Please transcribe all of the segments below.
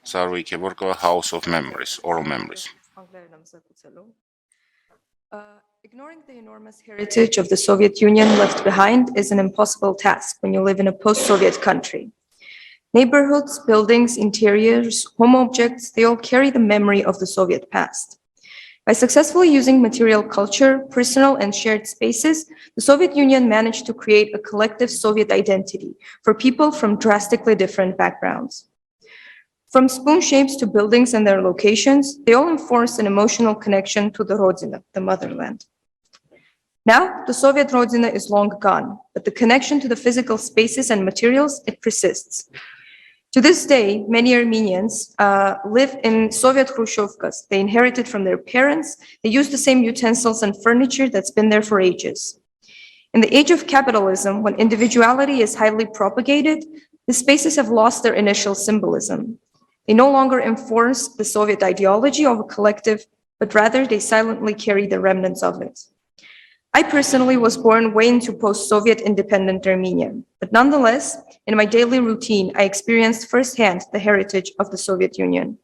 Zaruhi Kevorkova, House of Memories, Oral Memories. Ignoring the enormous heritage of the Soviet Union left behind is an impossible task when you live in a post-Soviet country. Neighborhoods, buildings, interiors, home objects, they all carry the memory of the Soviet past. By successfully using material culture, personal and shared spaces, the Soviet Union managed to create a collective Soviet identity for people from drastically different backgrounds. From spoon shapes to buildings and their locations, they all enforce an emotional connection to the Rodina, the motherland. Now, the Soviet Rodina is long gone, but the connection to the physical spaces and materials, it persists. To this day, many Armenians live in Soviet Khrushchevkas. They inherited from their parents. They use the same utensils and furniture that's been there for ages. In the age of capitalism, when individuality is highly propagated, the spaces have lost their initial symbolism. They no longer enforce the Soviet ideology of a collective, but rather they silently carry the remnants of it. I personally was born way into post-Soviet independent Armenia, but nonetheless, in my daily routine, I experienced firsthand the heritage of the Soviet Union.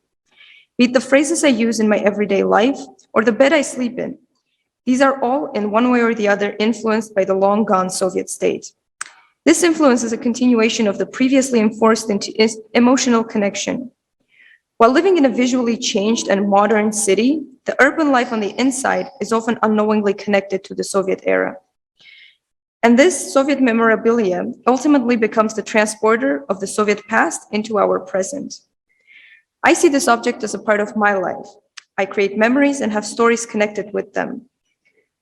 Be it the phrases I use in my everyday life or the bed I sleep in, these are all in one way or the other influenced by the long-gone Soviet state. This influence is a continuation of the previously enforced emotional connection. While living in a visually changed and modern city, the urban life on the inside is often unknowingly connected to the Soviet era. And this Soviet memorabilia ultimately becomes the transporter of the Soviet past into our present. I see this object as a part of my life. I create memories and have stories connected with them.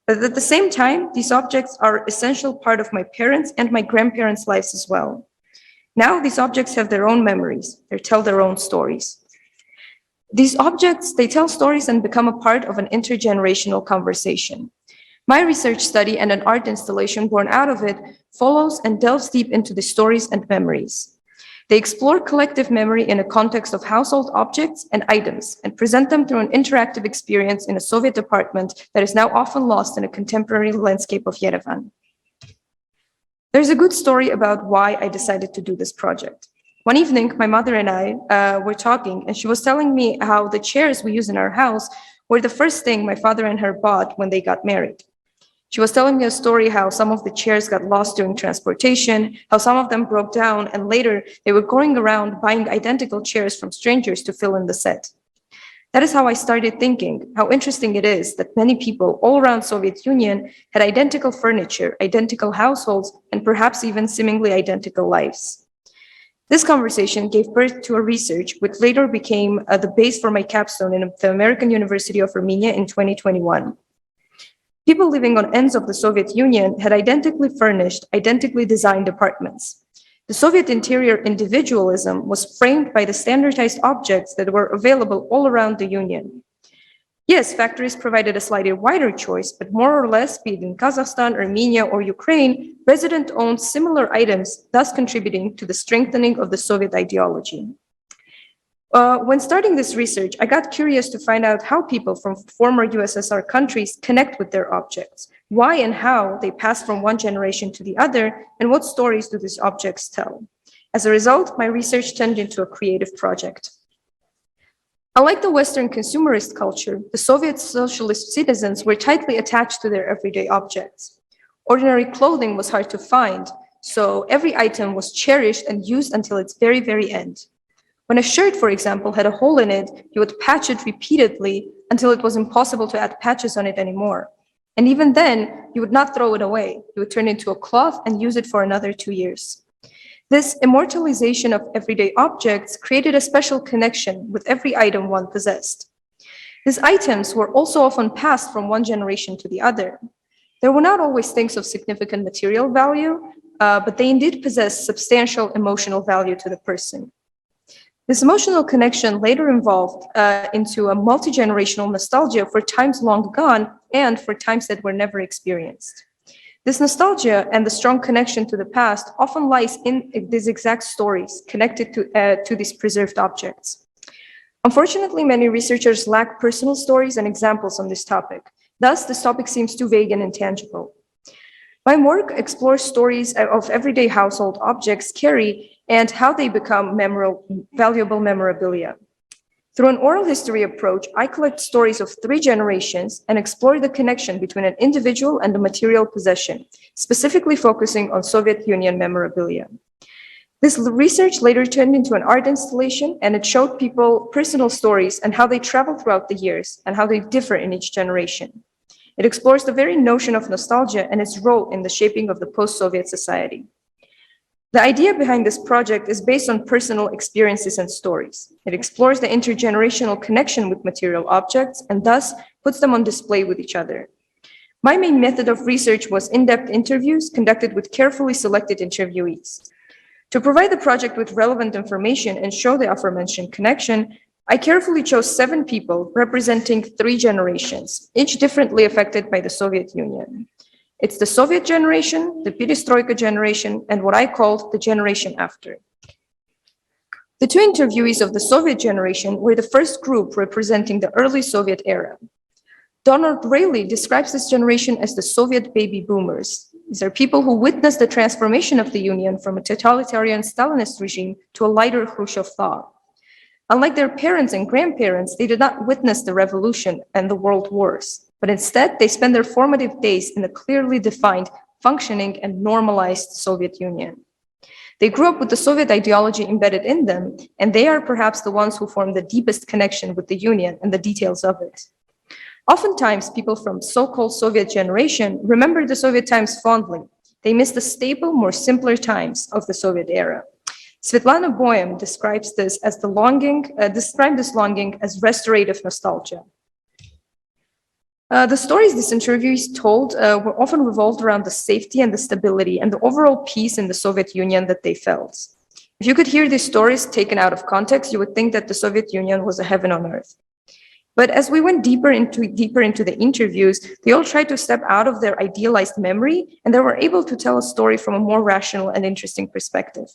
But at the same time, these objects are an essential part of my parents' and my grandparents' lives as well. Now, these objects have their own memories. They tell their own stories. These objects, they tell stories and become a part of an intergenerational conversation. My research study and an art installation born out of it follows and delves deep into the stories and memories. They explore collective memory in a context of household objects and items and present them through an interactive experience in a Soviet apartment that is now often lost in a contemporary landscape of Yerevan. There's a good story about why I decided to do this project. One evening, my mother and I were talking, and she was telling me how the chairs we use in our house were the first thing my father and her bought when they got married. She was telling me a story how some of the chairs got lost during transportation, how some of them broke down, and later they were going around buying identical chairs from strangers to fill in the set. That is how I started thinking how interesting it is that many people all around Soviet Union had identical furniture, identical households, and perhaps even seemingly identical lives. This conversation gave birth to a research which later became the base for my capstone in the American University of Armenia in 2021. People living on ends of the Soviet Union had identically furnished, identically designed apartments. The Soviet interior individualism was framed by the standardized objects that were available all around the Union. Yes, factories provided a slightly wider choice, but more or less, be it in Kazakhstan, Armenia, or Ukraine, resident owned similar items, thus contributing to the strengthening of the Soviet ideology. When starting this research, I got curious to find out how people from former USSR countries connect with their objects, why and how they pass from one generation to the other, and what stories do these objects tell. As a result, my research turned into a creative project. Unlike the Western consumerist culture, the Soviet socialist citizens were tightly attached to their everyday objects. Ordinary clothing was hard to find, so every item was cherished and used until its very, very end. When a shirt, for example, had a hole in it, you would patch it repeatedly until it was impossible to add patches on it anymore. And even then, you would not throw it away. You would turn it into a cloth and use it for another 2 years. This immortalization of everyday objects created a special connection with every item one possessed. These items were also often passed from one generation to the other. They were not always things of significant material value, but they indeed possessed substantial emotional value to the person. This emotional connection later evolved into a multi-generational nostalgia for times long gone and for times that were never experienced. This nostalgia and the strong connection to the past often lies in these exact stories connected to these preserved objects. Unfortunately, many researchers lack personal stories and examples on this topic. Thus, this topic seems too vague and intangible. My work explores stories of everyday household objects carry and how they become valuable memorabilia. Through an oral history approach, I collect stories of 3 generations and explore the connection between an individual and a material possession, specifically focusing on Soviet Union memorabilia. This research later turned into an art installation, and it showed people personal stories and how they travel throughout the years and how they differ in each generation. It explores the very notion of nostalgia and its role in the shaping of the post-Soviet society. The idea behind this project is based on personal experiences and stories. It explores the intergenerational connection with material objects and thus puts them on display with each other. My main method of research was in-depth interviews conducted with carefully selected interviewees. To provide the project with relevant information and show the aforementioned connection, I carefully chose 7 people representing 3 generations, each differently affected by the Soviet Union. It's the Soviet generation, the Perestroika generation, and what I called the generation after. The 2 interviewees of the Soviet generation were the first group representing the early Soviet era. Donald Rayleigh describes this generation as the Soviet baby boomers. These are people who witnessed the transformation of the Union from a totalitarian Stalinist regime to a lighter Khrushchev thaw. Unlike their parents and grandparents, they did not witness the revolution and the world wars, but instead they spent their formative days in a clearly defined, functioning, and normalized Soviet Union. They grew up with the Soviet ideology embedded in them, and they are perhaps the ones who form the deepest connection with the Union and the details of it. Oftentimes, people from so-called Soviet generation remember the Soviet times fondly. They miss the stable, more simpler times of the Soviet era. Svetlana Boym describes this longing as restorative nostalgia. The stories this interviewees told were often revolved around the safety and the stability and the overall peace in the Soviet Union that they felt. If you could hear these stories taken out of context, you would think that the Soviet Union was a heaven on earth. But as we went deeper into the interviews, they all tried to step out of their idealized memory, and they were able to tell a story from a more rational and interesting perspective.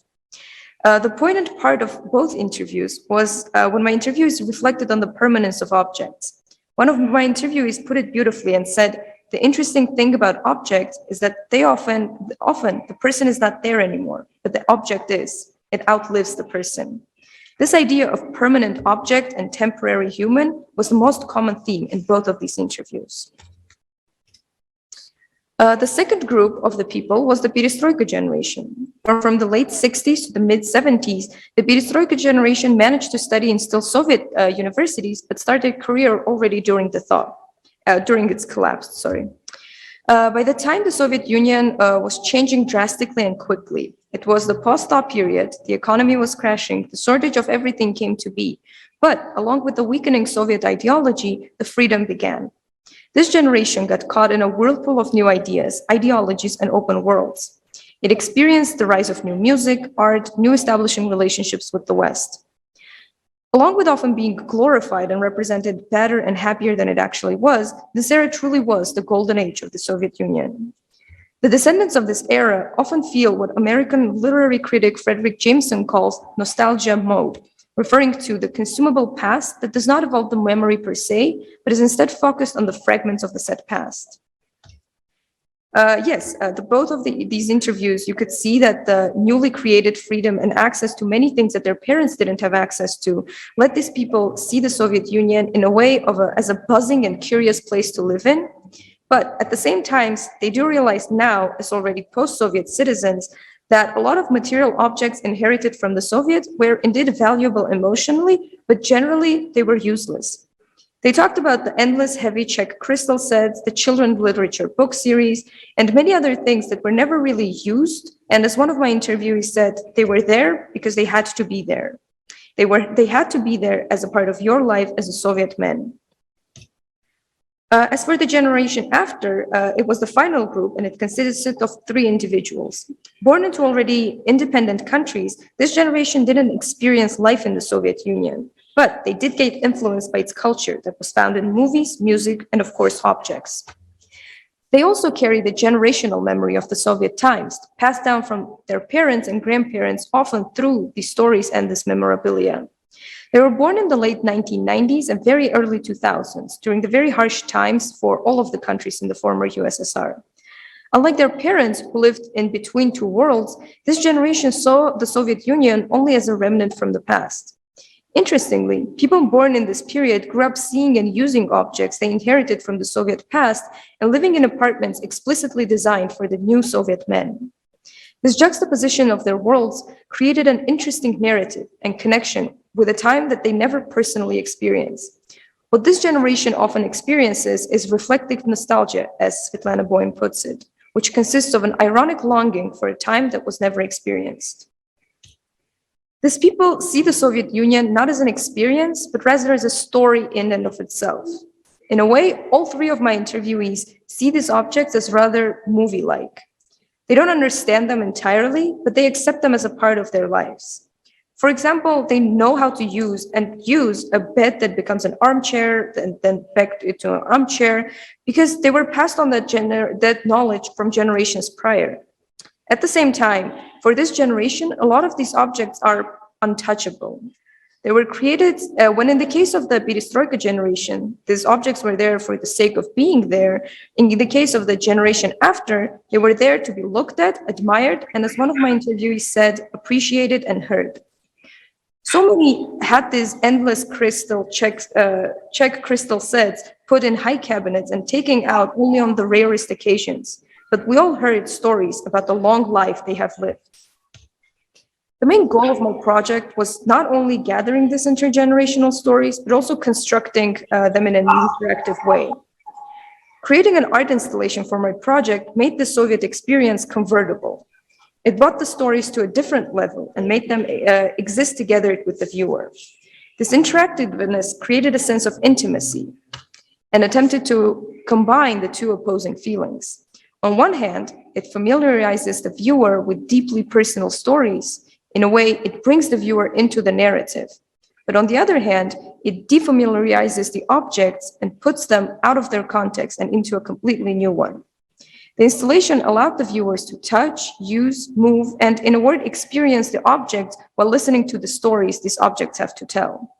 The poignant part of both interviews was when my interviewees reflected on the permanence of objects. One of my interviewees put it beautifully and said, the interesting thing about objects is that they often the person is not there anymore, but the object is. It outlives the person. This idea of permanent object and temporary human was the most common theme in both of these interviews. The second group of the people was the Perestroika generation. From the late 60s to the mid-70s, the Perestroika generation managed to study in still Soviet universities, but started a career already during its collapse. By the time the Soviet Union was changing drastically and quickly, it was the post-thaw period, the economy was crashing, the shortage of everything came to be. But along with the weakening Soviet ideology, the freedom began. This generation got caught in a whirlpool of new ideas, ideologies, and open worlds. It experienced the rise of new music, art, new establishing relationships with the West. Along with often being glorified and represented better and happier than it actually was, this era truly was the golden age of the Soviet Union. The descendants of this era often feel what American literary critic Frederick Jameson calls nostalgia mode, referring to the consumable past that does not evolve the memory per se, but is instead focused on the fragments of the said past. Both of these interviews, you could see that the newly created freedom and access to many things that their parents didn't have access to let these people see the Soviet Union in a way as a buzzing and curious place to live in. But at the same time, they do realize now, as already post-Soviet citizens, that a lot of material objects inherited from the Soviets were indeed valuable emotionally, but generally they were useless. They talked about the endless heavy Czech crystal sets, the children's literature book series, and many other things that were never really used. And as one of my interviewees said, they were there because they had to be there. They had to be there as a part of your life as a Soviet man. As for the generation after, it was the final group, and it consisted of 3 individuals. Born into already independent countries, this generation didn't experience life in the Soviet Union, but they did get influenced by its culture that was found in movies, music, and of course, objects. They also carry the generational memory of the Soviet times, passed down from their parents and grandparents, often through these stories and this memorabilia. They were born in the late 1990s and very early 2000s, during the very harsh times for all of the countries in the former USSR. Unlike their parents who lived in between two worlds, this generation saw the Soviet Union only as a remnant from the past. Interestingly, people born in this period grew up seeing and using objects they inherited from the Soviet past and living in apartments explicitly designed for the new Soviet men. This juxtaposition of their worlds created an interesting narrative and connection with a time that they never personally experienced. What this generation often experiences is reflective nostalgia, as Svetlana Boym puts it, which consists of an ironic longing for a time that was never experienced. These people see the Soviet Union not as an experience, but rather as a story in and of itself. In a way, all three of my interviewees see these objects as rather movie-like. They don't understand them entirely, but they accept them as a part of their lives. For example, they know how to use a bed that becomes an armchair, and then back to an armchair, because they were passed on that knowledge from generations prior. At the same time, for this generation, a lot of these objects are untouchable. They were created when, in the case of the Perestroika generation, these objects were there for the sake of being there. In the case of the generation after, they were there to be looked at, admired, and as one of my interviewees said, appreciated and heard. So many had these endless Czech crystal sets put in high cabinets and taken out only on the rarest occasions. But we all heard stories about the long life they have lived. The main goal of my project was not only gathering these intergenerational stories, but also constructing them in an interactive way. Creating an art installation for my project made the Soviet experience convertible. It brought the stories to a different level and made them exist together with the viewer. This interactiveness created a sense of intimacy and attempted to combine the two opposing feelings. On one hand, it familiarizes the viewer with deeply personal stories. In a way, it brings the viewer into the narrative. But on the other hand, it defamiliarizes the objects and puts them out of their context and into a completely new one. The installation allowed the viewers to touch, use, move, and in a word, experience the objects while listening to the stories these objects have to tell.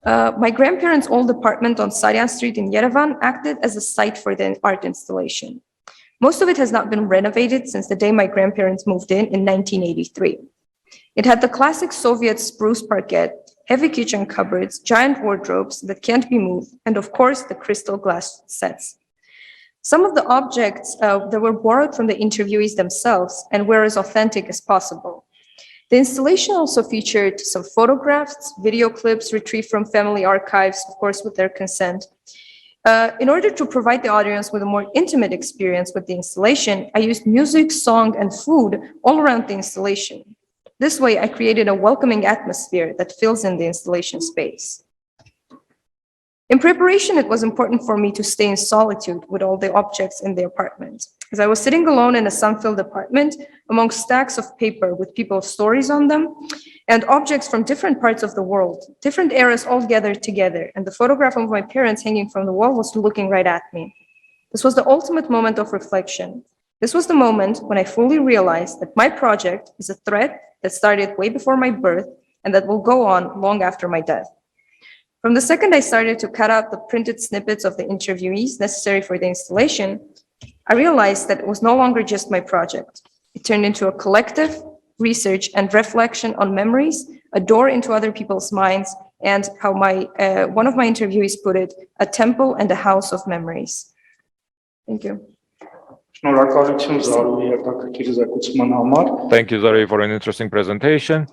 My grandparents' old apartment on Saryan Street in Yerevan acted as a site for the art installation. Most of it has not been renovated since the day my grandparents moved in 1983. It had the classic Soviet spruce parquet, heavy kitchen cupboards, giant wardrobes that can't be moved, and of course, the crystal glass sets. Some of the objects that were borrowed from the interviewees themselves and were as authentic as possible. The installation also featured some photographs, video clips retrieved from family archives, of course, with their consent. In order to provide the audience with a more intimate experience with the installation, I used music, song, and food all around the installation. This way, I created a welcoming atmosphere that fills in the installation space. In preparation, it was important for me to stay in solitude with all the objects in the apartment. As I was sitting alone in a sun-filled apartment among stacks of paper with people's stories on them and objects from different parts of the world, different eras all gathered together, and the photograph of my parents hanging from the wall was looking right at me. This was the ultimate moment of reflection. This was the moment when I fully realized that my project is a thread that started way before my birth and that will go on long after my death. From the second I started to cut out the printed snippets of the interviewees necessary for the installation, I realized that it was no longer just my project. It turned into a collective research and reflection on memories, a door into other people's minds, and how one of my interviewees put it, a temple and a house of memories. Thank you. Շնորհակալություն Զարուհի հետաքրքիր զեկուցման համար։ Thank you, Zaruhi, for an interesting presentation.